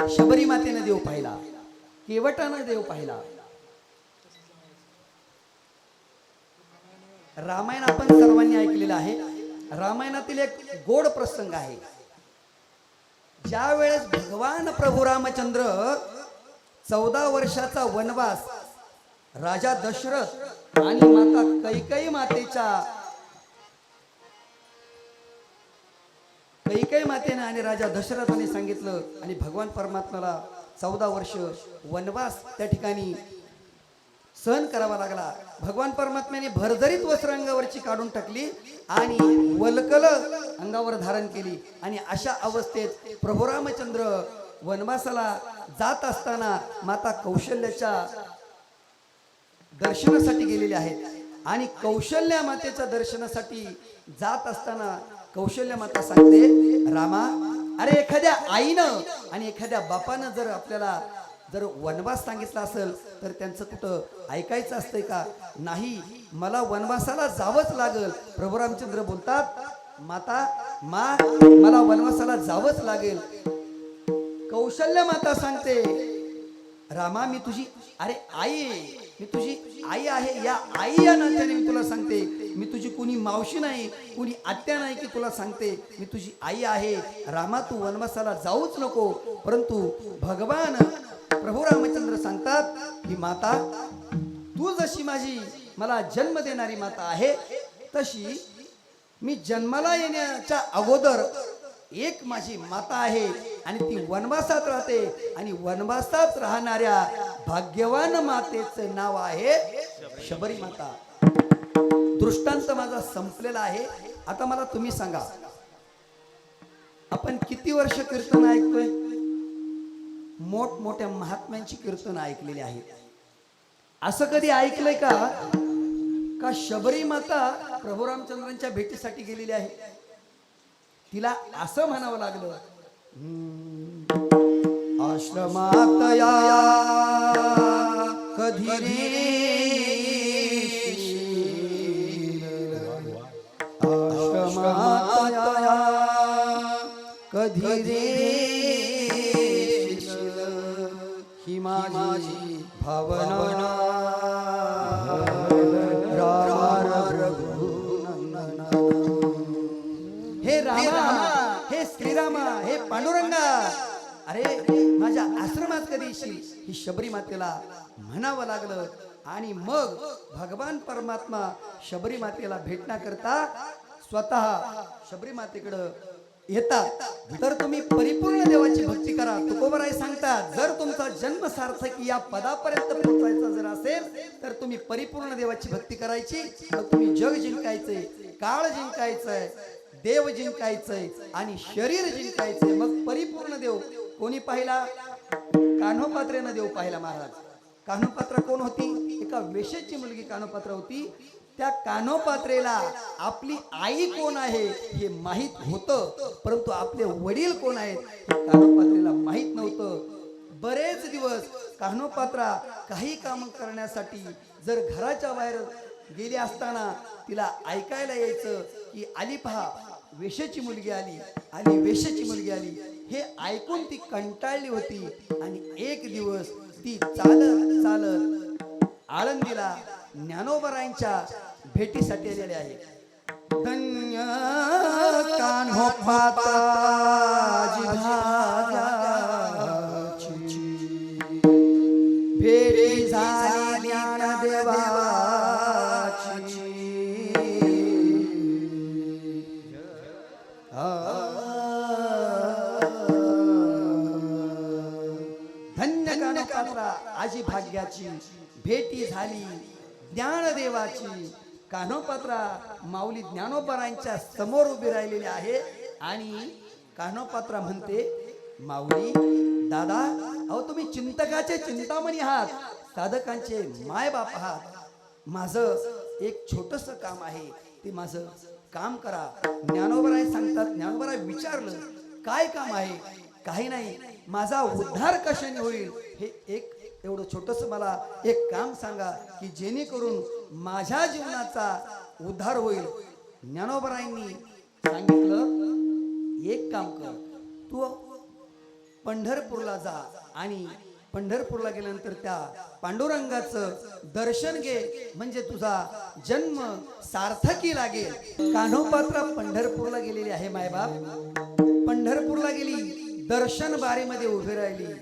शबरी मातेने देव पाहिला, केवटानं देव पाहिला. रामायण आपण सर्वांनी ऐकलेलं आहे. रामायणातील एक गोड प्रसंग आहे. ज्या वेळेस भगवान प्रभू रामचंद्र 14 वर्षाचा वनवास राजा दशरथ आणि माता कैकेयी मातेने आणि राजा दशरथाने सांगितलं आणि भगवान परमात्म्याला 14 वर्ष वनवास त्या ठिकाणी सहन करावा लागला. भगवान परमात्म्याने भरजरीत वस्त्र अंगावरची काढून टाकली आणि वल्कल अंगावर धारण केली आणि अशा अवस्थेत प्रभू रामचंद्र वनवासाला जात असताना माता कौशल्याच्या दर्शनासाठी गेलेले आहेत आणि कौशल्या मातेच्या दर्शनासाठी जात असताना कौशल्या माता सांगते, रामा, अरे एखाद्या आईनं आणि एखाद्या बापानं जर आपल्याला जर वनवास सांगितला असेल तर त्यांचं कुठं ऐकायचं असतंय का? नाही, मला वनवासाला जावंच लागेल. प्रभू रामचंद्र बोलतात, माता मला वनवासाला जावंच लागेल. कौशल्य माता सांगते, रामा, मी तुझी मी तुझी आई आहे. या आई या नात्याने मी तुला सांगते, मी तुझी कुणी मावशी नाही, कुणी आत्या नाही की तुला सांगते, मी तुझी आई आहे. रामा, तू वनवासाला जाऊच नको. परंतु भगवान प्रभू रामचंद्र सांगतात की माता, तू जशी मला जन्म देणारी माता आहे तशी मी जन्माला येण्याच्या अगोदर एक माझी माता आहे आणि ती वनवासात राहते आणि वनवासात राहणाऱ्या भाग्यवान मातेचं नाव आहे शबरी माता. दृष्टांत माझा संपलेला आहे. आता मला तुम्ही सांगा, आपण किती वर्ष कीर्तन ऐकतोय? मोठमोठ्या महात्म्यांची कीर्तन ऐकलेली आहेत. असं कधी ऐकलंय का शबरी माता प्रभू रामचंद्रांच्या भेटीसाठी गेलेली आहे? तिला असं म्हणावं लागलं, आश्रमात या कधी आश्रमात या कधी ही माझी भावना हे श्रीरामा, हे पांडुरंगा, अरे माझ्या आश्रमात कधी येशील? ही शबरी मातेला म्हणावं लागलं. आणि मग भगवान परमात्मा शबरी मातेला भेटण्याकरता स्वतः शबरी मातेकडं येतात. तर तुम्ही परिपूर्ण देवाची भक्ती करा. तुकोबराय सांगतात, जर तुमचा जन्म सार्थक या पदापर्यंत पोहोचायचा जर असेल तर तुम्ही परिपूर्ण देवाची भक्ती करायची. तर तुम्ही जग जिंकायचंय, काळ जिंकायचंय, देव जिंकायचंय आणि शरीर जिंकायचंय. मग परिपूर्ण देव कोणी पाहिला? कान्होपात्रेनं देव पाहिला. महाराज, कान्होपात्रा कोण होती? एका वेश्येची मुलगी कान्होपात्रा होती. त्या कान्होपात्रेला आपली आई कोण आहे हे माहित होतं, परंतु आपले वडील कोण आहेत हे कान्होपात्रेला माहित नव्हतं. बरेच दिवस कान्होपात्रा काही काम करण्यासाठी जर घराच्या बाहेर गेली असताना तिला ऐकायला यायचं की आली पहा, वेश्येची मुलगी आली, आणि वेश्येची मुलगी आली. हे ऐकून ती कंटाळली होती आणि एक दिवस ती चालत चालत आळंदीला ज्ञानोबरायांच्या भेटीसाठी आलेले आहे. धन्य कान्होपात्रा भेटी झाली ज्ञानदेवाची. धन्य कान्होपात्रा आजी भाग्याची, भेटी झाली ज्ञानदेवाची. कान्होपात्रा माऊली ज्ञानोबरांच्या समोर उभी राहिलेली आहे आणि कान्होपात्रा म्हणते, माऊली दादा, अहो तुम्ही चिंतकाचे चिंतामणी आहात, साधकांचे मायबाप आहात. माझं एक छोटस काम आहे, ते माझं काम करा. ज्ञानोबराय सांगतात, ज्ञानोबराय विचारलं, काय काम आहे? काही नाही, माझा उद्धार कशाने होईल हे एक एवढं छोटस मला एक काम सांगा की जेणेकरून माझ्या जीवनाचा उद्धार होईल. ज्ञानोबरायांनी सांगितलं, एक काम कर, तू पंढरपूरला जा आणि पंढरपूरला गेल्यानंतर त्या पांडुरंगाचं दर्शन घे, म्हणजे तुझा जन्म सार्थकी लागेल. कान्होपात्रा पंढरपूरला गेलेली आहे मायबाप. पंढरपूरला गेली, दर्शन बारीमध्ये उभी राहिली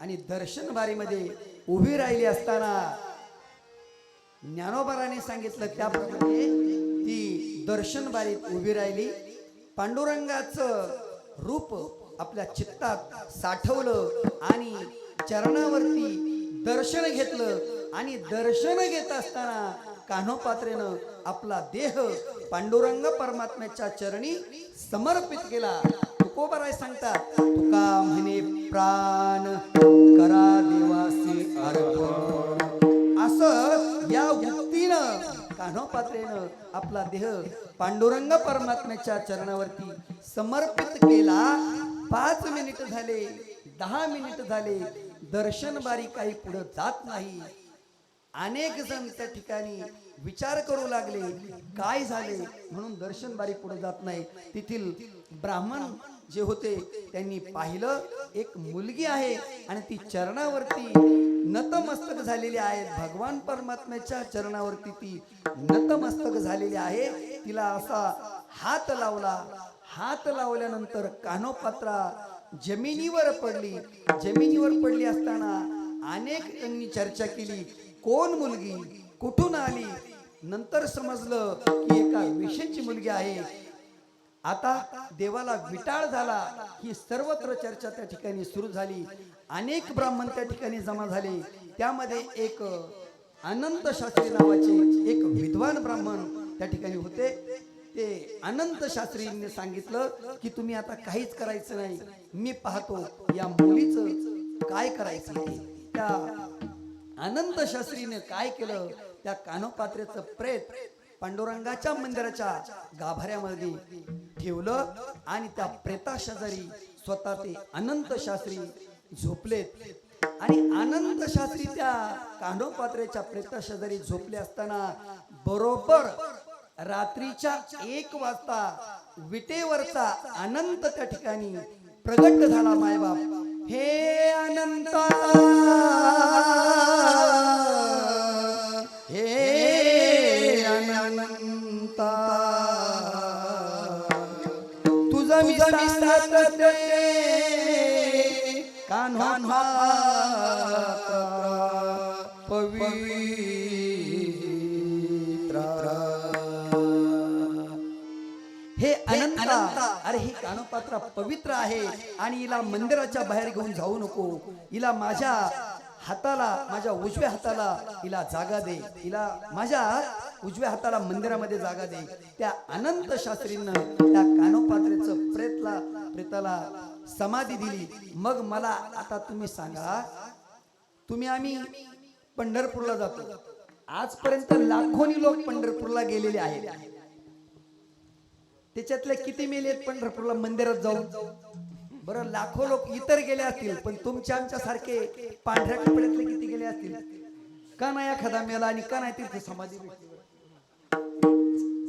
आणि दर्शन बारीमध्ये उभी राहिली असताना ज्ञानोबाराने सांगितलं त्याप्रमाणे ती दर्शन बारीत उभी राहिली. पांडुरंगाचं रूप आपल्या चित्तात साठवलं आणि चरणावरती दर्शन घेतलं आणि दर्शन घेत असताना कान्होपात्रेनं आपला देह पांडुरंग परमात्म्याच्या चरणी समर्पित केला. तुकोबाराय सांगतात, तुका म्हणे प्राण करा देवासी अर्पण. असं या उक्तीनं कान्होपात्रेनं आपला देह पांडुरंग परमात्म्याच्या चरणावरती समर्पित केला. 5 मिनिट झाले, 10 मिनिट झाले, दर्शन बारी काही पुढे जात नाही. अनेक जण त्या ठिकाणी विचार करू लागले, काय झाले म्हणून दर्शन बारी पुढे जात नाही. तेथील ब्राह्मण जे होते त्यांनी पाहिलं, एक मुलगी आहे आणि ती चरणावरती नतमस्तक झालेली आहे. भगवान परमात्म्याच्या चरणावरती ती नतमस्तक झालेली आहे. तिला असा हात लावला. हात लावल्यानंतर कान्होपात्रा जमिनीवर पडली. जमिनीवर पडली असताना अनेक जणांनी चर्चा केली, कोण मुलगी, कुठून आली. नंतर समजलं की एका विशेषची मुलगी आहे. आता देवाला विटाळ झाला. ही सर्वत्र चर्चा त्या ठिकाणी सुरू झाली. अनेक ब्राह्मण त्या ठिकाणी जमा झाले. त्यामध्ये एक अनंत शास्त्री नावाचे एक विद्वान ब्राह्मण त्या ठिकाणी होते. ते अनंत शास्त्रींनी सांगितलं की तुम्ही आता काहीच करायचं नाही, मी पाहतो या मुलीचं काय करायचं ते. त्या अनंत शास्त्रीने काय केलं, त्या कान्होपात्रेचं प्रेत पांडुरंगाच्या मंदिराच्या गाभाऱ्यामध्ये ठेवलं आणि त्या प्रेताशेजारी स्वतः ते अनंत शास्त्री झोपलेत. आणि अनंत शास्त्री त्या कान्होपात्रेच्या प्रेताशेजारी झोपले असताना बरोबर रात्रीच्या 1 वाजता विटेवरचा अनंत त्या ठिकाणी प्रगट झाला. मायबाप, हे अनंता, हे अनंता, तुझं मी सांगते कान्हा पवित्र. हे अनंता, अरे ही कान्होपात्रा पवित्र आहे आणि हिला मंदिराच्या बाहेर घेऊन जाऊ नको. हिला माझ्या हाताला, माझ्या उजव्या हाताला हिला जागा दे. हिला माझ्या उजव्या हाताला मंदिरामध्ये जागा दे. त्या अनंत शास्त्रींना त्या कान्होपात्रेचं प्रेताला समाधी दिली. मग मला आता तुम्ही सांगा, आम्ही पंढरपूरला जातो. आजपर्यंत लाखोनी लोक पंढरपूरला गेलेले आहेत. त्याच्यातले किती मेलेत पंढरपूरला मंदिरात जाऊन? बरं, लाखो लोक इतर गेले असतील, पण तुमच्या आमच्या सारखे पांढऱ्या कपड्यातले किती गेले असतील? का नाही एखादा मेला आणि का नाही तिथे समाधी भेटली?